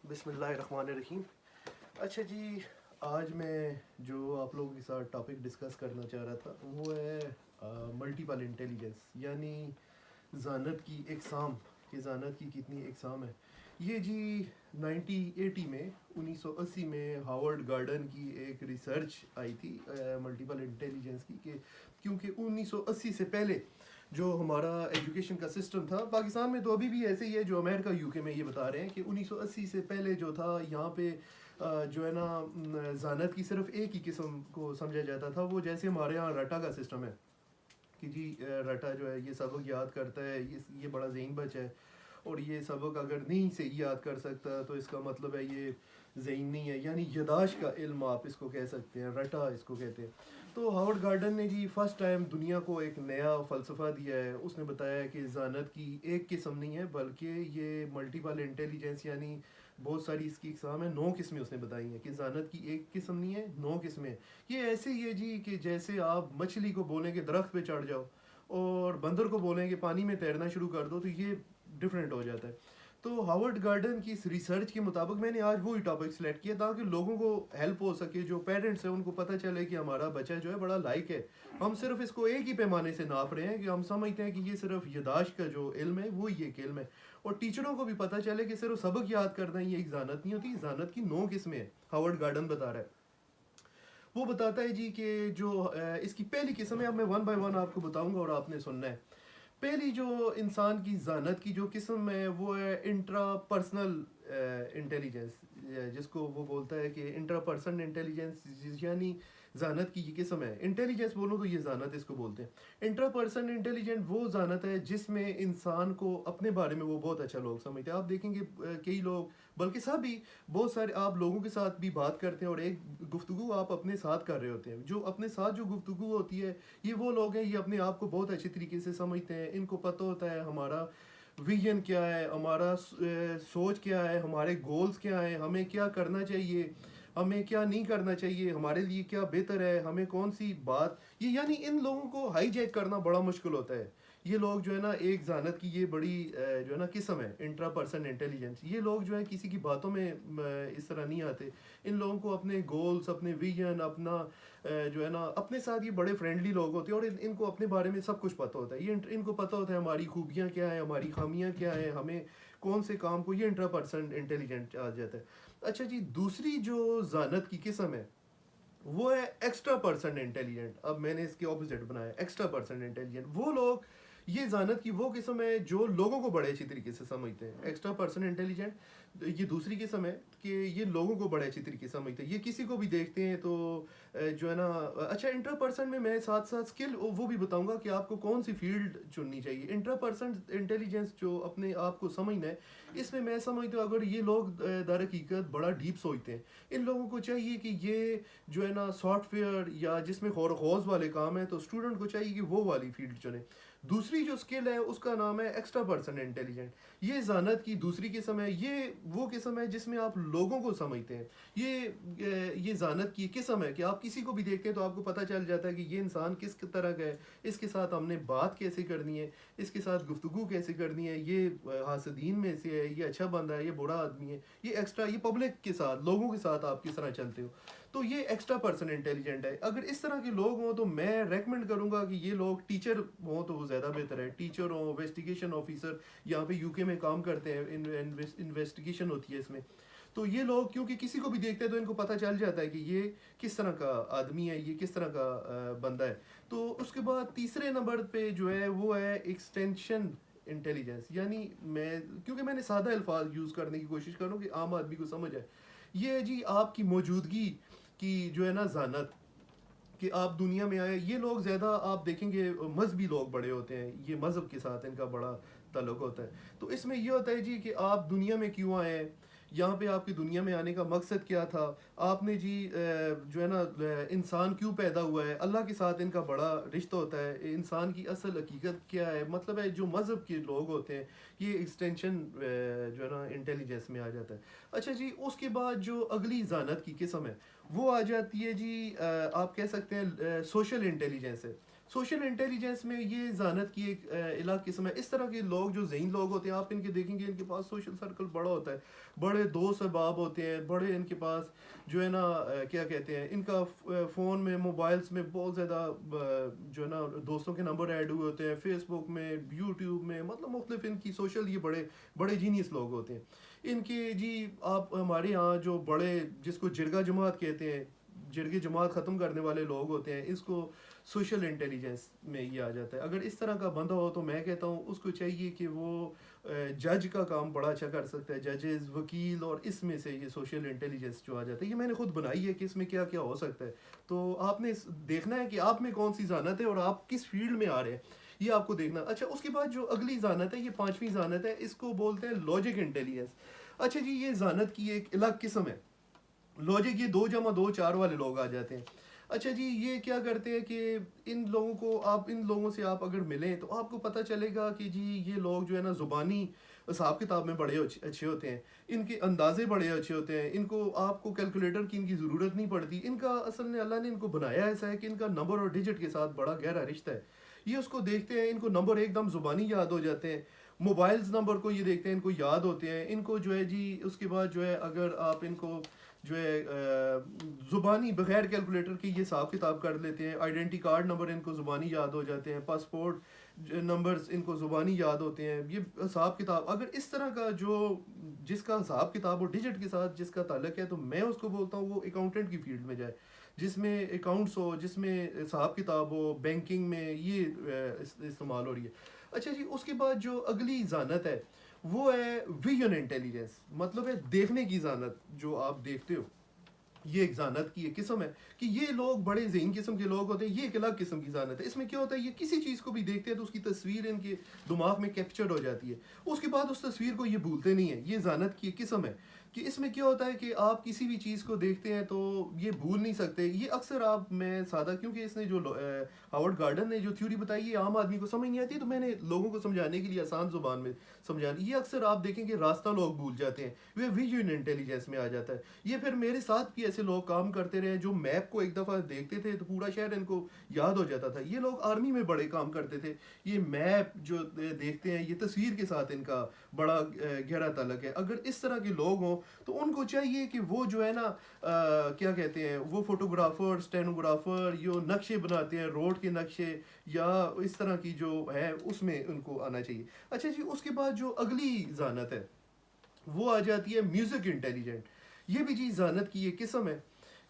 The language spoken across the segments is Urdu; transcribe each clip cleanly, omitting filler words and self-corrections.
بسم اللہ الرحمن الرحیم. اچھا جی، آج میں جو آپ لوگوں کے ساتھ ٹاپک ڈسکس کرنا چاہ رہا تھا وہ ہے ملٹیپل انٹیلیجنس، یعنی ذہانت کی اقسام کہ ذہانت کی کتنی اقسام ہے. یہ جی 1980 میں 1980 میں ہاورڈ گارڈن کی ایک ریسرچ آئی تھی ملٹیپل انٹیلیجنس کی، کہ کیونکہ 1980 سے پہلے جو ہمارا ایجوکیشن کا سسٹم تھا پاکستان میں، تو ابھی بھی ایسے ہی ہے. جو امریکہ یو کے میں یہ بتا رہے ہیں کہ 1980 سے پہلے جو تھا یہاں پہ جو ہے نا ذہانت کی صرف ایک ہی قسم کو سمجھا جاتا تھا. وہ جیسے ہمارے یہاں رٹا کا سسٹم ہے کہ جی رٹا جو ہے یہ سبق یاد کرتا ہے، یہ بڑا ذہین بچ ہے، اور یہ سبق اگر نہیں صحیح یاد کر سکتا تو اس کا مطلب ہے یہ ذہین نہیں ہے، یعنی یاداشت کا علم آپ اس کو کہہ سکتے ہیں، رٹا اس کو کہتے ہیں. تو ہاورڈ گارڈن نے جی فرسٹ ٹائم دنیا کو ایک نیا فلسفہ دیا ہے. اس نے بتایا کہ ذہانت کی ایک قسم نہیں ہے بلکہ یہ ملٹیپل انٹیلیجنس، یعنی بہت ساری اس کی اقسام ہیں. 9 قسمیں اس نے بتائی ہیں کہ ذہانت کی ایک قسم نہیں ہے، 9 قسمیں. یہ ایسے ہی ہے جی کہ جیسے آپ مچھلی کو بولیں کہ درخت پہ چڑھ جاؤ اور بندر کو بولیں کہ پانی میں تیرنا شروع کر دو، تو یہ ڈفرینٹ ہو جاتا ہے. تو ہاورڈ گارڈن کی اس ریسرچ کے مطابق میں نے آج وہی ٹاپک سلیکٹ کیا تاکہ لوگوں کو ہیلپ ہو سکے، جو پیرنٹس ہیں ان کو پتہ چلے کہ ہمارا بچہ جو ہے بڑا لائق ہے. ہم صرف اس کو ایک ہی پیمانے سے ناپ رہے ہیں کہ ہم سمجھتے ہیں کہ یہ صرف یاداشت کا جو علم ہے وہ یہ ایک علم ہے، اور ٹیچروں کو بھی پتہ چلے کہ صرف سبق یاد کرنا یہ ایک ذہانت نہیں ہوتی. ذہانت کی 9 قسمیں ہیں. ہاورڈ گارڈن بتا رہا ہے. وہ بتاتا ہے جی کہ جو اس کی پہلی قسم ہے، اب میں ون بائی ون آپ کو بتاؤں گا اور آپ نے سننا ہے. پہلی جو انسان کی ذہانت کی جو قسم ہے وہ ہے انٹرا پرسنل انٹیلیجنس، جس کو وہ بولتا ہے کہ انٹرا پرسنل انٹیلیجنس، یعنی ذہانت کی یہ قسم ہے. انٹیلیجنس بولو تو یہ ذہانت اس کو بولتے ہیں. انٹرا پرسنل انٹیلیجنٹ وہ ذہانت ہے جس میں انسان کو اپنے بارے میں وہ بہت اچھا لوگ سمجھتے ہیں. آپ دیکھیں گے کئی لوگ، بلکہ سبھی، بہت سارے آپ لوگوں کے ساتھ بھی بات کرتے ہیں اور ایک گفتگو آپ اپنے ساتھ کر رہے ہوتے ہیں. جو اپنے ساتھ جو گفتگو ہوتی ہے یہ وہ لوگ ہیں، یہ اپنے آپ کو بہت اچھے طریقے سے سمجھتے ہیں. ان کو پتہ ہوتا ہے ہمارا ویژن کیا ہے، ہمارا سوچ کیا ہے، ہمارے گولز کیا ہیں، ہمیں کیا کرنا چاہیے، ہمیں کیا نہیں کرنا چاہیے، ہمارے لیے کیا بہتر ہے، ہمیں کون سی بات یہ، یعنی ان لوگوں کو ہائی جیک کرنا بڑا مشکل ہوتا ہے. یہ لوگ جو ہے نا ایک ذہانت کی یہ بڑی جو ہے نا قسم ہے انٹرا پرسن انٹیلیجنس. یہ لوگ جو ہے کسی کی باتوں میں اس طرح نہیں آتے. ان لوگوں کو اپنے گولز، اپنے ویژن، اپنا جو ہے نا اپنے ساتھ یہ بڑے فرینڈلی لوگ ہوتے ہیں، اور ان کو اپنے بارے میں سب کچھ پتہ ہوتا ہے. یہ ان کو پتہ ہوتا ہے ہماری خوبیاں کیا ہیں، ہماری خامیاں کیا ہیں، ہمیں کون سے کام کو، یہ انٹرا پرسن انٹیلیجنٹ آ جاتا ہے. اچھا جی، دوسری جو ذہانت کی قسم ہے وہ ہے ایکسٹرا پرسن انٹیلیجنٹ. اب میں نے اس کے اپوزٹ بنایا ایکسٹرا پرسن انٹیلیجنٹ. وہ لوگ، یہ ذہانت کی وہ قسم ہے جو لوگوں کو بڑے اچھی طریقے سے سمجھتے ہیں. ایکسٹرا پرسن انٹیلیجنٹ یہ دوسری قسم ہے کہ یہ لوگوں کو بڑے اچھی طریقے سے سمجھتے ہیں. یہ کسی کو بھی دیکھتے ہیں تو جو ہے نا اچھا. انٹرا پرسن میں ساتھ ساتھ اسکل وہ بھی بتاؤں گا کہ آپ کو کون سی فیلڈ چننی چاہیے. انٹرا پرسن انٹیلیجنس جو اپنے آپ کو سمجھنا ہے، اس میں سمجھتا ہوں اگر یہ لوگ در حقیقت بڑا ڈیپ سوچتے ہیں. ان لوگوں کو چاہیے کہ یہ جو ہے نا سافٹ ویئر یا جس میں خور و خوض والے کام ہیں، تو اسٹوڈنٹ کو چاہیے کہ وہ والی فیلڈ چنے. دوسری جو اسکل ہے اس کا نام ہے ایکسٹرا پرسن انٹیلیجنٹ. یہ ذہانت کی دوسری قسم ہے. یہ وہ قسم ہے جس میں آپ لوگوں کو سمجھتے ہیں. یہ ذہانت کی قسم ہے کہ آپ کسی کو بھی دیکھتے ہیں تو آپ کو پتہ چل جاتا ہے کہ یہ انسان کس طرح کا ہے، اس کے ساتھ ہم نے بات کیسے کرنی ہے، اس کے ساتھ گفتگو کیسے کرنی ہے، یہ حاسدین میں سے ہے، یہ اچھا بندہ ہے، یہ برا آدمی ہے. یہ ایکسٹرا، یہ پبلک کے ساتھ، لوگوں کے ساتھ آپ کس طرح چلتے ہو. تو یہ ایکسٹرا پرسن انٹیلیجنٹ ہے. اگر اس طرح کے لوگ ہوں تو میں ریکمنڈ کروں گا کہ یہ لوگ ٹیچر ہوں تو وہ زیادہ بہتر ہے. ٹیچر ہوں، انویسٹیگیشن آفیسر، یہاں پہ یو کے میں کام کرتے ہیں، انویسٹیگیشن ہوتی ہے اس میں. تو یہ لوگ کیونکہ کسی کو بھی دیکھتے ہیں تو ان کو پتہ چل جاتا ہے کہ یہ کس طرح کا آدمی ہے، یہ کس طرح کا بندہ ہے. تو اس کے بعد تیسرے نمبر پہ جو ہے وہ ہے ایکسٹینشن انٹیلیجنس. یعنی کیونکہ میں نے سادہ الفاظ یوز کرنے کی کوشش کروں کہ عام آدمی کو سمجھ آئے. یہ ہے جی آپ کی موجودگی کی جو ہے نا ذہانت، کہ آپ دنیا میں آئے. یہ لوگ زیادہ آپ دیکھیں گے مذہبی لوگ بڑے ہوتے ہیں، یہ مذہب کے ساتھ ان کا بڑا تعلق ہوتا ہے. تو اس میں یہ ہوتا ہے جی کہ آپ دنیا میں کیوں آئے ہیں، یہاں پہ آپ کی دنیا میں آنے کا مقصد کیا تھا، آپ نے جی جو ہے نا انسان کیوں پیدا ہوا ہے. اللہ کے ساتھ ان کا بڑا رشتہ ہوتا ہے. انسان کی اصل حقیقت کیا ہے، مطلب ہے جو مذہب کے لوگ ہوتے ہیں یہ ایکسٹینشن جو ہے نا انٹیلیجنس میں آ جاتا ہے. اچھا جی، اس کے بعد جو اگلی ذہانت کی قسم ہے وہ آ جاتی ہے جی آپ کہہ سکتے ہیں سوشل انٹیلیجنس ہے. سوشل انٹیلیجنس میں یہ ذہانت کی ایک الگ قسم ہے. اس طرح کے لوگ جو ذہین لوگ ہوتے ہیں, آپ ان کے دیکھیں گے ان کے پاس سوشل سرکل بڑا ہوتا ہے, بڑے دوست احباب ہوتے ہیں, بڑے ان کے پاس جو ہے نا کیا کہتے ہیں, ان کا فون میں موبائلس میں بہت زیادہ جو ہے نا دوستوں کے نمبر ایڈ ہوئے ہوتے ہیں, فیس بک میں, یوٹیوب میں, مطلب مختلف ان کی سوشل, یہ بڑے بڑے جینیس لوگ ہوتے ہیں. ان کے جی آپ ہمارے یہاں جو بڑے جس کو جرگہ جماعت کہتے ہیں, جرگی جماعت ختم کرنے والے لوگ ہوتے ہیں, اس کو سوشل انٹیلیجنس میں یہ آ جاتا ہے. اگر اس طرح کا بندہ ہو تو میں کہتا ہوں اس کو چاہیے کہ وہ جج کا کام بڑا اچھا کر سکتا ہے, ججز, وکیل, اور اس میں سے یہ سوشل انٹیلیجنس جو آ جاتا ہے, یہ میں نے خود بنائی ہے کہ اس میں کیا کیا ہو سکتا ہے. تو آپ نے دیکھنا ہے کہ آپ میں کون سی ذہانت ہے اور آپ کس فیلڈ میں آ رہے ہیں, یہ آپ کو دیکھنا. اچھا, اس کے بعد جو اگلی ذہانت ہے, یہ پانچویں ذہانت ہے, اس کو بولتے ہیں لاجک انٹیلیجنس. اچھا جی, یہ ذہانت کی ایک الگ قسم ہے. لاجک, یہ 2+2=4 والے لوگ آ جاتے ہیں. اچھا جی, یہ کیا کرتے ہیں کہ ان لوگوں کو آپ, ان لوگوں سے آپ اگر ملیں تو آپ کو پتہ چلے گا کہ جی یہ لوگ جو ہے نا زبانی حساب کتاب میں بڑے اچھے ہوتے ہیں, ان کے اندازے بڑے اچھے ہوتے ہیں, ان کو آپ کو کیلکولیٹر کی ان کی ضرورت نہیں پڑتی. ان کا اصل میں اللہ نے ان کو بنایا ایسا ہے کہ ان کا نمبر اور ڈیجٹ کے ساتھ بڑا گہرا رشتہ ہے. یہ اس کو دیکھتے ہیں, ان کو نمبر ایک دم زبانی یاد ہو جاتے ہیں. موبائلز نمبر کو یہ دیکھتے ہیں, ان کو یاد ہوتے ہیں. ان کو جو ہے جی اس کے بعد جو ہے اگر آپ ان کو جو ہے زبانی بغیر کیلکولیٹر کے یہ حساب کتاب کر لیتے ہیں. آئیڈینٹی کارڈ نمبر ان کو زبانی یاد ہو جاتے ہیں, پاسپورٹ نمبرز ان کو زبانی یاد ہوتے ہیں. یہ حساب کتاب اگر اس طرح کا جو جس کا حساب کتاب اور ڈیجٹ کے ساتھ جس کا تعلق ہے, تو میں اس کو بولتا ہوں وہ اکاؤنٹنٹ کی فیلڈ میں جائے, جس میں اکاؤنٹس ہو, جس میں حساب کتاب ہو, بینکنگ میں یہ استعمال ہو رہی ہے. اچھا جی, اس کے بعد جو اگلی ذہانت ہے وہ ہے ویژن انٹیلیجنس, مطلب ہے دیکھنے کی ذہانت. جو آپ دیکھتے ہو, یہ ایک ذہانت کی ایک قسم ہے کہ یہ لوگ بڑے ذہین قسم کے لوگ ہوتے ہیں. یہ ایک الگ قسم کی ذہانت ہے. اس میں کیا ہوتا ہے, یہ کسی چیز کو بھی دیکھتے ہیں تو اس کی تصویر ان کے دماغ میں کیپچرڈ ہو جاتی ہے. اس کے بعد اس تصویر کو یہ بھولتے نہیں ہیں. یہ ذہانت کی ایک قسم ہے کہ اس میں کیا ہوتا ہے کہ آپ کسی بھی چیز کو دیکھتے ہیں تو یہ بھول نہیں سکتے. یہ اکثر آپ, میں سادہ, کیونکہ اس نے جو ہاورڈ گارڈن نے جو تھیوری بتائی ہے عام آدمی کو سمجھ نہیں آتی, تو میں نے لوگوں کو سمجھانے کے لیے آسان زبان میں سمجھانے, یہ اکثر آپ دیکھیں کہ راستہ لوگ بھول جاتے ہیں, وہ ویژن انٹیلیجنس میں آ جاتا ہے. یہ پھر میرے ساتھ بھی ایسے لوگ کام کرتے رہے جو میپ کو ایک دفعہ دیکھتے تھے تو پورا شہر ان کو یاد ہو جاتا تھا. یہ لوگ آرمی میں بڑے کام کرتے تھے. یہ میپ جو دیکھتے ہیں, یہ تصویر کے ساتھ ان کا بڑا گہرا تعلق ہے. اگر اس طرح کے لوگ ہوں تو ان کو چاہیے کہ وہ جو ہے نا کیا کہتے ہیں, وہ فوٹوگرافر, اسٹینوگرافر, یہ نقشے بناتے ہیں, روڈ کے نقشے یا اس طرح کی جو ہے, اس میں ان کو آنا چاہیے. اچھا جی, اس کے بعد جو اگلی ذہانت ہے وہ آ جاتی ہے میوزک انٹیلیجنٹ. یہ بھی جی ذہانت کی ایک قسم ہے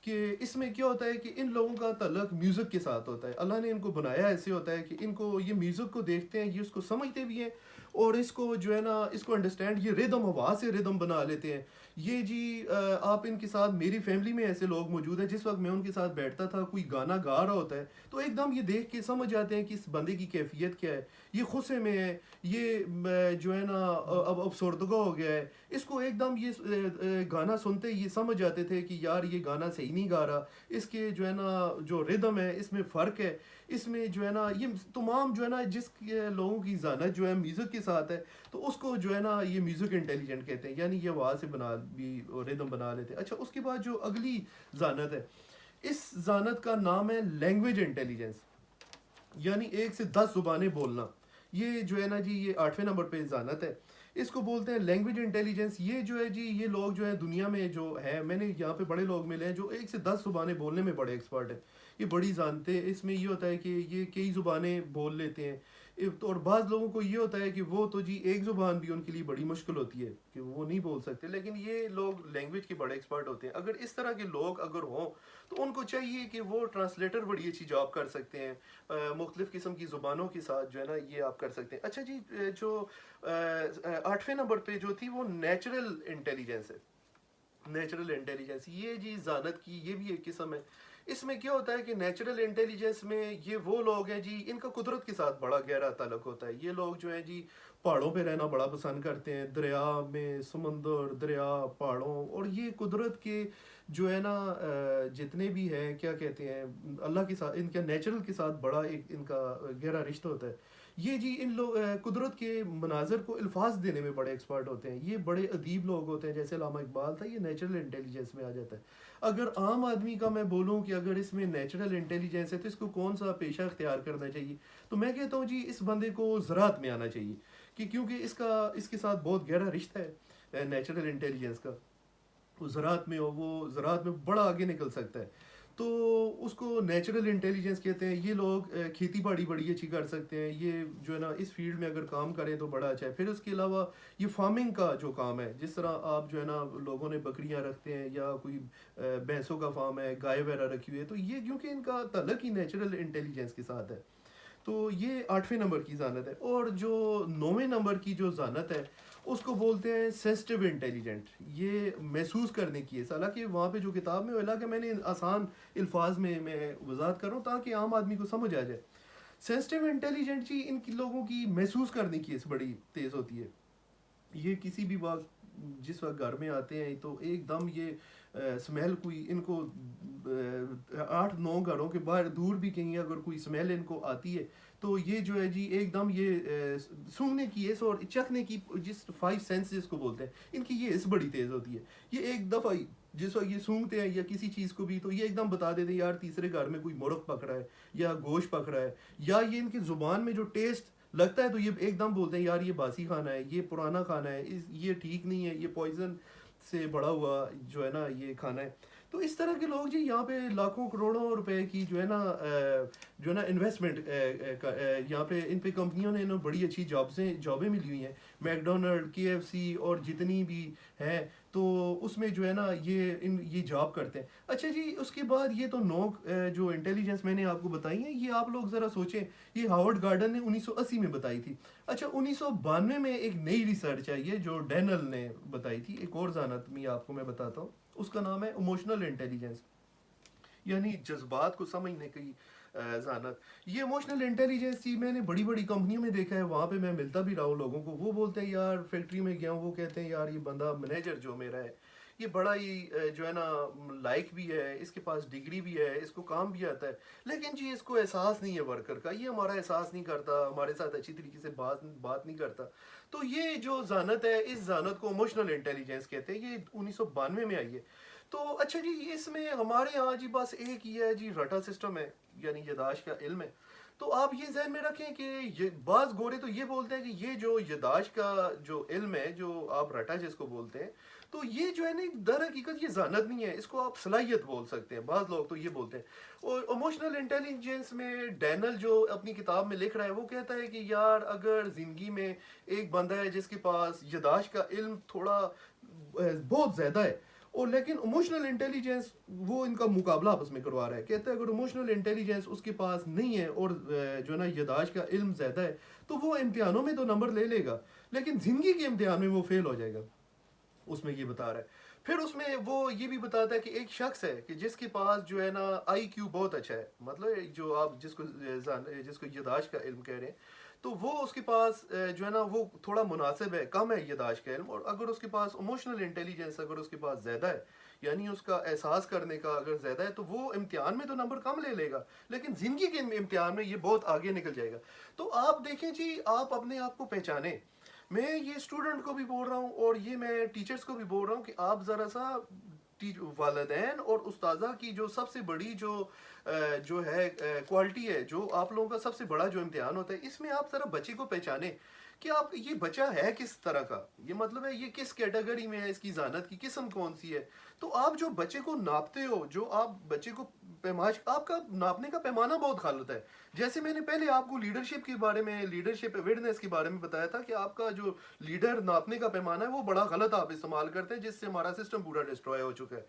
کہ اس میں کیا ہوتا ہے کہ ان لوگوں کا تعلق میوزک کے ساتھ ہوتا ہے. اللہ نے ان کو بنایا ایسے ہوتا ہے کہ ان کو یہ میوزک کو دیکھتے ہیں, یہ اس کو سمجھتے بھی ہیں اور اس کو جو ہے نا اس کو انڈرسٹینڈ, یہ ریدم, آواز سے ریدم بنا لیتے ہیں. یہ جی آپ ان کے ساتھ, میری فیملی میں ایسے لوگ موجود ہیں, جس وقت میں ان کے ساتھ بیٹھتا تھا کوئی گانا گا رہا ہوتا ہے تو ایک دم یہ دیکھ کے سمجھ جاتے ہیں کہ اس بندے کی کیفیت کیا ہے, یہ غصے میں ہے, یہ جو ہے نا اب افسردگی ہو گیا ہے. اس کو ایک دم یہ گانا سنتے یہ سمجھ جاتے تھے کہ یار یہ گانا صحیح نہیں گا رہا, اس کے جو ہے نا جو ردم ہے اس میں فرق ہے, اس میں جو ہے نا یہ تمام جو ہے نا جس لوگوں کی ذہانت جو ہے میوزک کے ساتھ ہے تو اس کو جو ہے نا یہ میوزک انٹیلیجنٹ کہتے ہیں, یعنی یہ آواز سے بنا بھی ردم بنا لیتے ہیں. اچھا, اس کے بعد جو اگلی ذہانت ہے, اس ذہانت کا نام ہے لینگویج انٹیلیجنس, یعنی 1 سے 10 زبانیں بولنا. یہ جو ہے نا جی یہ 8ویں نمبر پہ ذہانت ہے, اس کو بولتے ہیں لینگویج انٹیلیجنس. یہ جو ہے جی یہ لوگ جو ہے دنیا میں جو ہے, میں نے یہاں پہ بڑے لوگ ملے ہیں جو 1 سے 10 زبانیں بولنے میں بڑے ایکسپرٹ ہیں. یہ بڑی جانتے, اس میں یہ ہوتا ہے کہ یہ کئی زبانیں بول لیتے ہیں. اور بعض لوگوں کو یہ ہوتا ہے کہ وہ تو جی ایک زبان بھی ان کے لیے بڑی مشکل ہوتی ہے کہ وہ نہیں بول سکتے, لیکن یہ لوگ لینگویج کے بڑے ایکسپرٹ ہوتے ہیں. اگر اس طرح کے لوگ اگر ہوں تو ان کو چاہیے کہ وہ ٹرانسلیٹر بڑی اچھی جاب کر سکتے ہیں, مختلف قسم کی زبانوں کے ساتھ جو ہے نا یہ آپ کر سکتے ہیں. اچھا جی, جو 8ویں نمبر پہ جو تھی وہ نیچرل انٹیلیجنس ہے. نیچرل انٹیلیجنس یہ جی ذہانت کی یہ بھی ایک قسم ہے. اس میں کیا ہوتا ہے کہ نیچرل انٹیلیجنس میں یہ وہ لوگ ہیں جی ان کا قدرت کے ساتھ بڑا گہرا تعلق ہوتا ہے. یہ لوگ جو ہیں جی پہاڑوں پہ رہنا بڑا پسند کرتے ہیں, دریا میں, سمندر, دریا, پہاڑوں, اور یہ قدرت کے جو ہے نا جتنے بھی ہیں کیا کہتے ہیں اللہ کے ساتھ, ان کا نیچرل کے ساتھ بڑا ایک ان کا گہرا رشتہ ہوتا ہے. یہ جی ان لوگ قدرت کے مناظر کو الفاظ دینے میں بڑے ایکسپرٹ ہوتے ہیں. یہ بڑے ادیب لوگ ہوتے ہیں, جیسے علامہ اقبال تھا, یہ نیچرل انٹیلیجنس میں آ جاتا ہے. اگر عام آدمی کا میں بولوں کہ اگر اس میں نیچرل انٹیلیجنس ہے تو اس کو کون سا پیشہ اختیار کرنا چاہیے, تو میں کہتا ہوں جی اس بندے کو زراعت میں آنا چاہیے, کہ کیونکہ اس کے ساتھ بہت گہرا رشتہ ہے نیچرل انٹیلیجنس کا. وہ زراعت میں ہو, وہ زراعت میں بڑا آگے نکل سکتا ہے. تو اس کو نیچرل انٹیلیجنس کہتے ہیں. یہ لوگ کھیتی باڑی بڑی اچھی کر سکتے ہیں, یہ جو ہے نا اس فیلڈ میں اگر کام کریں تو بڑا اچھا ہے. پھر اس کے علاوہ یہ فارمنگ کا جو کام ہے, جس طرح آپ جو ہے نا لوگوں نے بکریاں رکھتے ہیں یا کوئی بھینسوں کا فارم ہے, گائے وغیرہ رکھی ہوئی ہے, تو یہ کیونکہ ان کا تعلق ہی نیچرل انٹیلیجنس کے ساتھ ہے. تو یہ 8ویں نمبر کی ذہانت ہے. اور جو 9ویں نمبر کی جو ذہانت ہے اس کو بولتے ہیں سینسٹیو انٹیلیجنٹ. یہ محسوس کرنے کی ہے. حالانکہ وہاں پہ جو کتاب میں کہ میں نے آسان الفاظ میں وضاحت کروں تاکہ عام آدمی کو سمجھ آ جائے. سینسٹیو انٹیلیجنٹ جی ان کی لوگوں کی محسوس کرنے کی بڑی تیز ہوتی ہے. یہ کسی بھی وقت جس وقت گھر میں آتے ہیں تو ایک دم یہ سمیل کوئی ان کو 8-9 گھروں کے باہر دور بھی کہیں اگر کوئی سمیل ان کو آتی ہے تو یہ جو ہے جی ایک دم یہ سونگھنے کی اس اور چکھنے کی جس 5 سینسز کو بولتے ہیں ان کی یہ اس بڑی تیز ہوتی ہے. یہ ایک دفعہ جس وقت یہ سونگھتے ہیں یا کسی چیز کو بھی تو یہ ایک دم بتا دیتے ہیں یار تیسرے گھر میں کوئی مرغ پک رہا ہے یا گوشت پک رہا ہے, یا یہ ان کی زبان میں جو ٹیسٹ لگتا ہے تو یہ ایک دم بولتے ہیں یار یہ باسی کھانا ہے, یہ پرانا کھانا ہے, یہ ٹھیک نہیں ہے, یہ پوائزن سے بڑا ہوا جو ہے نا یہ کھانا ہے. تو اس طرح کے لوگ جی یہاں پہ لاکھوں کروڑوں روپے کی جو ہے نا انویسٹمنٹ یہاں پہ ان پہ کمپنیوں نے بڑی اچھی جابیں ملی ہوئی ہیں. میک ڈونلڈ, KFC اور جتنی بھی ہیں تو اس میں جو ہے نا یہ جاب کرتے ہیں. اچھا جی اس کے بعد یہ تو 9 جو انٹیلیجنس میں نے آپ کو بتائی ہیں یہ آپ لوگ ذرا سوچیں, یہ ہاورڈ گارڈن نے 1980 میں بتائی تھی. اچھا 1992 میں ایک نئی ریسرچ آئی ہے جو ڈینل نے بتائی تھی. ایک اور ذہانت میں آپ کو میں بتاتا ہوں, اس کا نام ہے ایموشنل انٹیلیجنس, یعنی جذبات کو سمجھنے کی ذہانت. یہ ایموشنل انٹیلیجنس تھی میں نے بڑی بڑی کمپنیوں میں دیکھا ہے, وہاں پہ میں ملتا بھی رہا ہوں لوگوں کو, وہ بولتے ہیں یار فیکٹری میں گیا ہوں, وہ کہتے ہیں یار یہ بندہ مینیجر جو میرا ہے یہ بڑا ہی جو ہے نا لائق بھی ہے, اس کے پاس ڈگری بھی ہے, اس کو کام بھی آتا ہے, لیکن جی اس کو احساس نہیں ہے ورکر کا, یہ ہمارا احساس نہیں کرتا, ہمارے ساتھ اچھی طریقے سے بات نہیں کرتا. تو یہ جو ذہانت ہے اس ذہانت کو ایموشنل انٹیلیجنس کہتے ہیں. یہ 1992 میں آئی ہے. تو اچھا جی اس میں ہمارے ہاں جی بس ایک ہی ہے جی رٹا سسٹم ہے, یعنی یاداشت کا علم ہے. تو آپ یہ ذہن میں رکھیں کہ بعض گورے تو یہ بولتے ہیں کہ یہ جو یاداشت کا جو علم ہے جو آپ رٹا جس کو بولتے ہیں تو یہ جو ہے نا در حقیقت یہ ذہانت نہیں ہے, اس کو آپ صلاحیت بول سکتے ہیں. بعض لوگ تو یہ بولتے ہیں. اور ایموشنل انٹیلیجنس میں ڈینل جو اپنی کتاب میں لکھ رہا ہے وہ کہتا ہے کہ یار اگر زندگی میں ایک بندہ ہے جس کے پاس یاداشت کا علم تھوڑا بہت زیادہ ہے اور لیکن ایموشنل انٹیلیجنس وہ ان کا مقابلہ آپس میں کروا رہا ہے. کہتا ہے اگر ایموشنل انٹیلیجنس اس کے پاس نہیں ہے اور جو ہے نا یاداشت کا علم زیادہ ہے تو وہ امتحانوں میں تو نمبر لے لے گا لیکن زندگی کے امتحان میں وہ فیل ہو جائے گا. اس میں یہ بتا رہا ہے. پھر اس میں وہ یہ بھی بتاتا ہے کہ ایک شخص ہے کہ جس کے پاس جو ہے نا IQ بہت اچھا ہے, مطلب جو آپ جس کو یاداشت کا علم کہہ رہے ہیں تو وہ اس کے پاس جو ہے نا وہ تھوڑا مناسب ہے, کم ہے یاداشت کا علم. اور اگر اس کے پاس ایموشنل انٹیلیجنس اگر اس کے پاس زیادہ ہے, یعنی اس کا احساس کرنے کا اگر زیادہ ہے تو وہ امتحان میں تو نمبر کم لے لے گا لیکن زندگی کے امتحان میں یہ بہت آگے نکل جائے گا. تو آپ دیکھیں جی آپ اپنے آپ کو پہچانیں. میں یہ اسٹوڈنٹ کو بھی بول رہا ہوں اور یہ میں ٹیچرز کو بھی بول رہا ہوں کہ آپ ذرا سا والدین اور استاذہ کی جو سب سے بڑی جو ہے کوالٹی ہے, جو آپ لوگوں کا سب سے بڑا جو امتحان ہوتا ہے, اس میں آپ ذرا بچے کو پہچانیں کہ آپ یہ بچہ ہے کس طرح کا, یہ مطلب ہے یہ کس کیٹیگری میں ہے, اس کی ذہانت کی قسم کون سی ہے. تو آپ جو بچے کو ناپتے ہو, جو آپ بچے کو آپ کا ناپنے کا پیمانہ بہت غلط ہے. جیسے میں نے پہلے آپ کو لیڈرشپ کے بارے میں, لیڈرشپ اویئرنیس کے بارے میں بتایا تھا کہ آپ کا جو لیڈر ناپنے کا پیمانہ ہے وہ بڑا غلط آپ استعمال کرتے ہیں, جس سے ہمارا سسٹم پورا ڈسٹروائے ہو چکا ہے.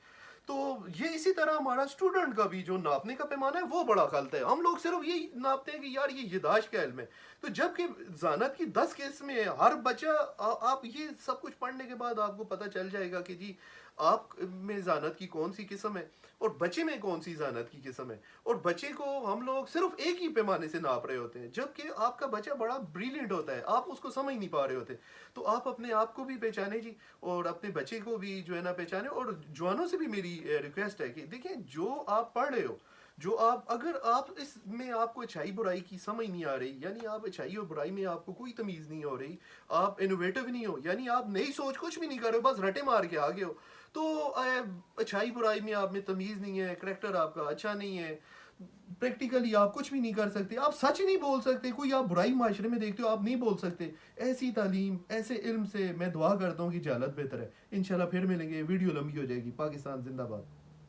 تو یہ اسی طرح ہمارا اسٹوڈنٹ کا بھی جو ناپنے کا پیمانہ ہے وہ بڑا غلط ہے. ہم لوگ صرف یہی ناپتے ہیں کہ یار یہ یاداشت کا علم ہے, تو جب کہ ذہانت کی 10 قسمیں ہیں. ہر بچہ آپ یہ سب کچھ پڑھنے کے بعد آپ کو پتہ چل جائے گا کہ جی آپ میں ذہانت کی کون سی قسم ہے اور بچے میں کون سی ذہانت کی قسم ہے. اور بچے کو ہم لوگ صرف ایک ہی پیمانے سے ناپ رہے ہوتے ہیں, جبکہ آپ کا بچہ بڑا بریلینٹ ہوتا ہے, آپ اس کو سمجھ نہیں پا رہے ہوتے. تو آپ اپنے آپ کو بھی پہچانے جی اور اپنے بچے کو بھی جو ہے نا پہچانے. اور جوانوں سے بھی میری ریکویسٹ ہے کہ دیکھیں جو آپ پڑھ رہے ہو, جو آپ اگر آپ اس میں آپ کو اچھائی برائی کی سمجھ نہیں آ رہی، یعنی آپ اچھائی اور برائی میں آپ کو کوئی تمیز نہیں ہو رہی، آپ انوویٹو نہیں ہو، یعنی آپ نئی سوچ کچھ بھی نہیں کر رہے ہو، بس رٹے مار کے آگے ہو، تو اچھائی برائی میں آپ میں تمیز نہیں ہے، کریکٹر آپ کا اچھا نہیں ہے، پریکٹیکلی آپ کچھ بھی نہیں کر سکتے، آپ سچ نہیں بول سکتے، کوئی آپ برائی معاشرے میں دیکھتے ہو آپ نہیں بول سکتے، ایسی تعلیم ایسے علم سے میں دعا کرتا ہوں کہ جہالت بہتر ہے. انشاءاللہ پھر ملیں گے، ویڈیو لمبی ہو جائے گی. پاکستان زندہ باد.